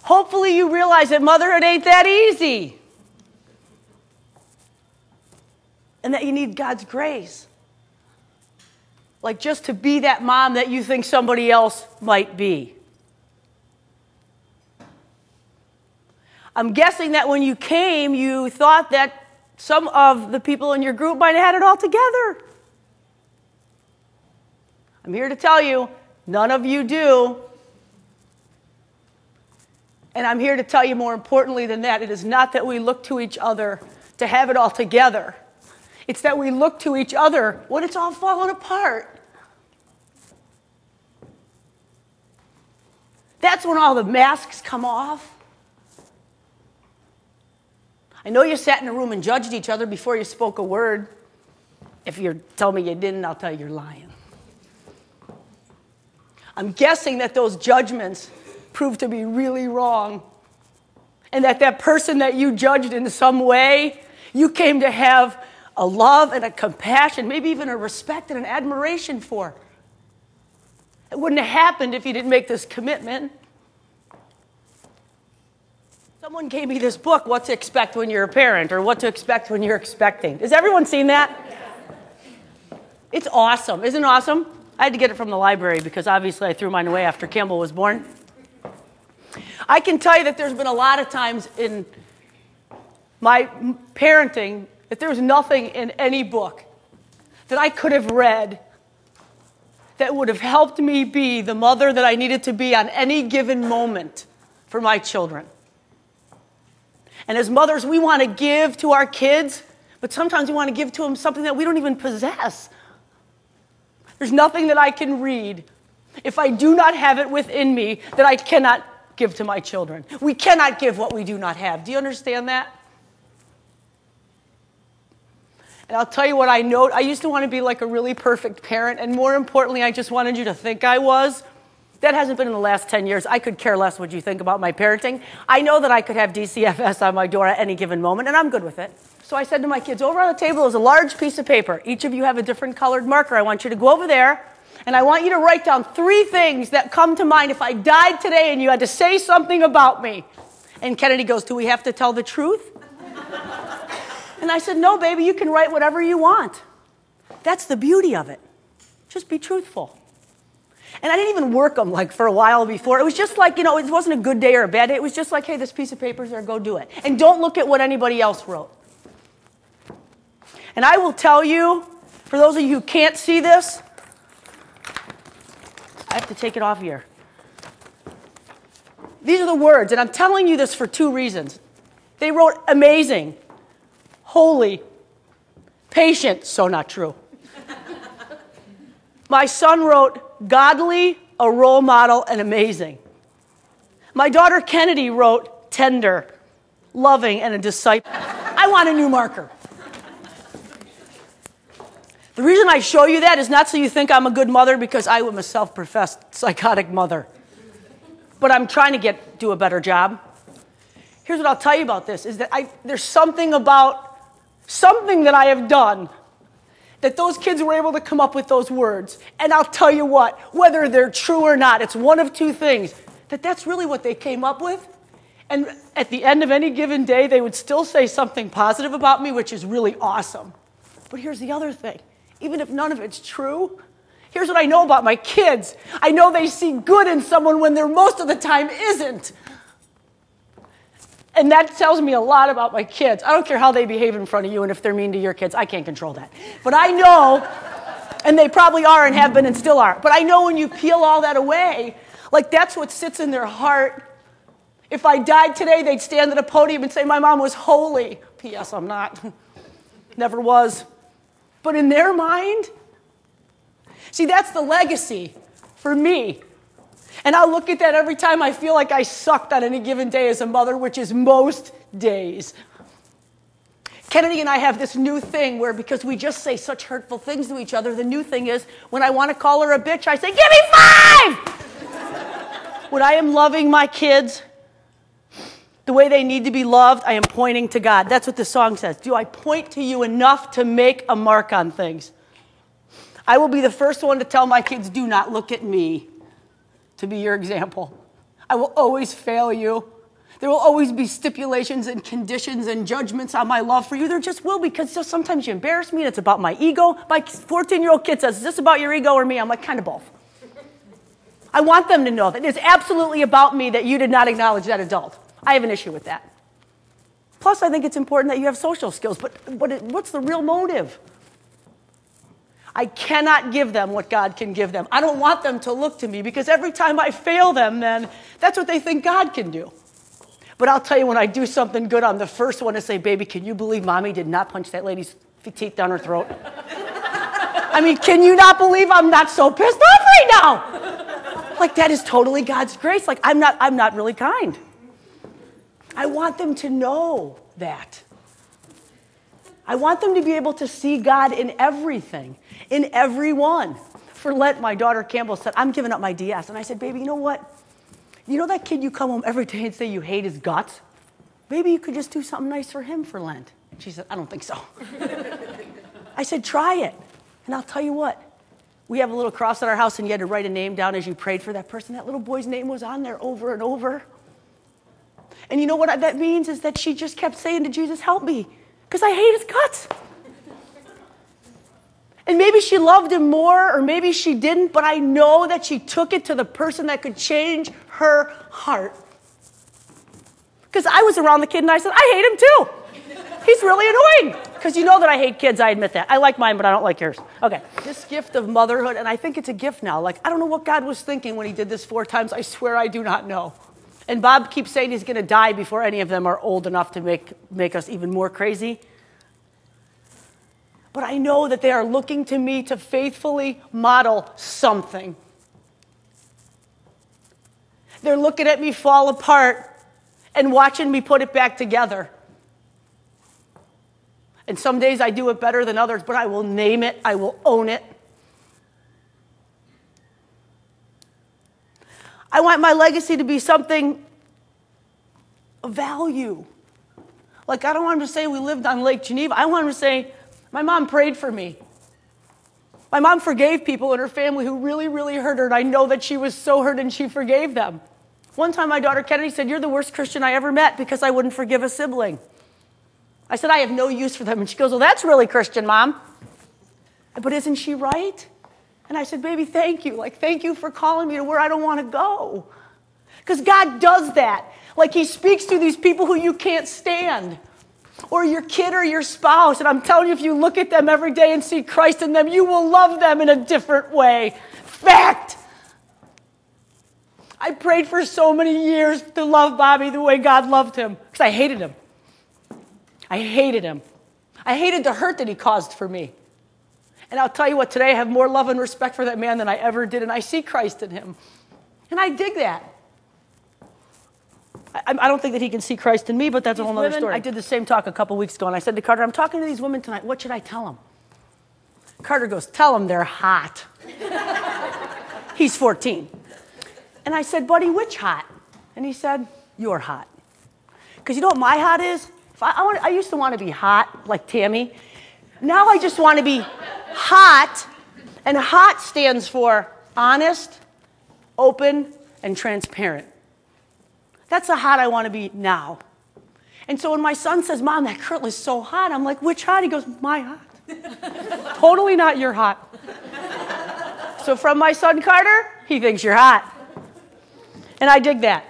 Hopefully you realize that motherhood ain't that easy. And that you need God's grace. Like just to be that mom that you think somebody else might be. I'm guessing that when you came, you thought that some of the people in your group might have had it all together. I'm here to tell you, none of you do. And I'm here to tell you more importantly than that, it is not that we look to each other to have it all together. It's that we look to each other when it's all falling apart. That's when all the masks come off. I know you sat in a room and judged each other before you spoke a word. If you tell me you didn't, I'll tell you you're lying. I'm guessing that those judgments proved to be really wrong. And that person that you judged in some way, you came to have a love and a compassion, maybe even a respect and an admiration for. It wouldn't have happened if you didn't make this commitment. Someone gave me this book, What to Expect When You're a Parent, or What to Expect When You're Expecting. Has everyone seen that? It's awesome. Isn't it awesome? I had to get it from the library because obviously I threw mine away after Campbell was born. I can tell you that there's been a lot of times in my parenting that there's nothing in any book that I could have read that would have helped me be the mother that I needed to be on any given moment for my children. And as mothers, we want to give to our kids, but sometimes we want to give to them something that we don't even possess. There's nothing that I can read if I do not have it within me that I cannot give to my children. We cannot give what we do not have. Do you understand that? And I'll tell you what I know. I used to want to be like a really perfect parent, and more importantly, I just wanted you to think I was. That hasn't been in the last 10 years. I could care less what you think about my parenting. I know that I could have DCFS on my door at any given moment, and I'm good with it. So I said to my kids, over on the table is a large piece of paper. Each of you have a different colored marker. I want you to go over there, and I want you to write down 3 things that come to mind if I died today and you had to say something about me. And Kennedy goes, do we have to tell the truth? And I said, no, baby, you can write whatever you want. That's the beauty of it. Just be truthful. And I didn't even work them like for a while before. It was just like, it wasn't a good day or a bad day. It was just like, hey, this piece of paper's there, go do it. And don't look at what anybody else wrote. And I will tell you, for those of you who can't see this, I have to take it off here. These are the words, and I'm telling you this for 2 reasons. They wrote amazing, holy, patient, so not true. My son wrote godly, a role model, and amazing. My daughter Kennedy wrote tender, loving, and a disciple. I want a new marker. The reason I show you that is not so you think I'm a good mother, because I am a self-professed psychotic mother. But I'm trying to do a better job. Here's what I'll tell you about this, is that there's something about something that I have done that those kids were able to come up with those words. And I'll tell you what, whether they're true or not, it's one of 2 things. That's really what they came up with. And at the end of any given day, they would still say something positive about me, which is really awesome. But here's the other thing. Even if none of it's true, here's what I know about my kids. I know they see good in someone when there most of the time isn't. And that tells me a lot about my kids. I don't care how they behave in front of you and if they're mean to your kids. I can't control that. But I know, and they probably are and have been and still are, but I know when you peel all that away, like that's what sits in their heart. If I died today, they'd stand at a podium and say, my mom was holy. P.S. I'm not. Never was. But in their mind, see, that's the legacy for me. And I'll look at that every time I feel like I sucked on any given day as a mother, which is most days. Kennedy and I have this new thing where, because we just say such hurtful things to each other, the new thing is when I want to call her a bitch, I say, give me 5! When I am loving my kids the way they need to be loved, I am pointing to God. That's what the song says. Do I point to you enough to make a mark on things? I will be the first one to tell my kids, do not look at me to be your example. I will always fail you. There will always be stipulations and conditions and judgments on my love for you. There just will, because just sometimes you embarrass me and it's about my ego. My 14-year-old kid says, is this about your ego or me? I'm like, kind of both. I want them to know that it's absolutely about me that you did not acknowledge that adult. I have an issue with that. Plus, I think it's important that you have social skills. But what's the real motive? I cannot give them what God can give them. I don't want them to look to me, because every time I fail them, then that's what they think God can do. But I'll tell you, when I do something good, I'm the first one to say, baby, can you believe Mommy did not punch that lady's teeth down her throat? I mean, can you not believe I'm not so pissed off right now? Like, that is totally God's grace. Like, I'm not really kind. I want them to know that. I want them to be able to see God in everything, in everyone. For Lent, my daughter Campbell said, I'm giving up my DS. And I said, baby, you know what? You know that kid you come home every day and say you hate his guts? Maybe you could just do something nice for him for Lent. And she said, I don't think so. I said, try it. And I'll tell you what. We have a little cross at our house, and you had to write a name down as you prayed for that person. That little boy's name was on there over and over. And you know what that means is that she just kept saying to Jesus, help me, because I hate his guts. And maybe she loved him more, or maybe she didn't, but I know that she took it to the person that could change her heart. Because I was around the kid and I said, I hate him too. He's really annoying. Because you know that I hate kids, I admit that. I like mine, but I don't like yours. Okay, this gift of motherhood, and I think it's a gift now. Like, I don't know what God was thinking when he did this 4 times. I swear I do not know. And Bob keeps saying he's going to die before any of them are old enough to make us even more crazy. But I know that they are looking to me to faithfully model something. They're looking at me fall apart and watching me put it back together. And some days I do it better than others, but I will name it, I will own it. I want my legacy to be something of value. Like, I don't want them to say we lived on Lake Geneva. I want them to say, my mom prayed for me. My mom forgave people in her family who really, really hurt her, and I know that she was so hurt and she forgave them. One time my daughter Kennedy said, you're the worst Christian I ever met because I wouldn't forgive a sibling. I said, I have no use for them. And she goes, well, that's really Christian, Mom. But isn't she right? And I said, baby, thank you. Like, thank you for calling me to where I don't want to go. Because God does that. Like, he speaks to these people who you can't stand. Or your kid or your spouse. And I'm telling you, if you look at them every day and see Christ in them, you will love them in a different way. Fact. I prayed for so many years to love Bobby the way God loved him. Because I hated him. I hated him. I hated the hurt that he caused for me. And I'll tell you what, today I have more love and respect for that man than I ever did, and I see Christ in him. And I dig that. I don't think that he can see Christ in me, but that's a whole other story. I did the same talk a couple weeks ago, and I said to Carter, I'm talking to these women tonight. What should I tell them? Carter goes, tell them they're hot. He's 14. And I said, buddy, which hot? And he said, you're hot. Because you know what my hot is? I used to want to be hot, like Tammy. Now I just want to be hot, and hot stands for honest, open, and transparent. That's the hot I want to be now. And so when my son says, Mom, that curl is so hot, I'm like, which hot? He goes, my hot. Totally not your hot. So from my son Carter, he thinks you're hot. And I dig that.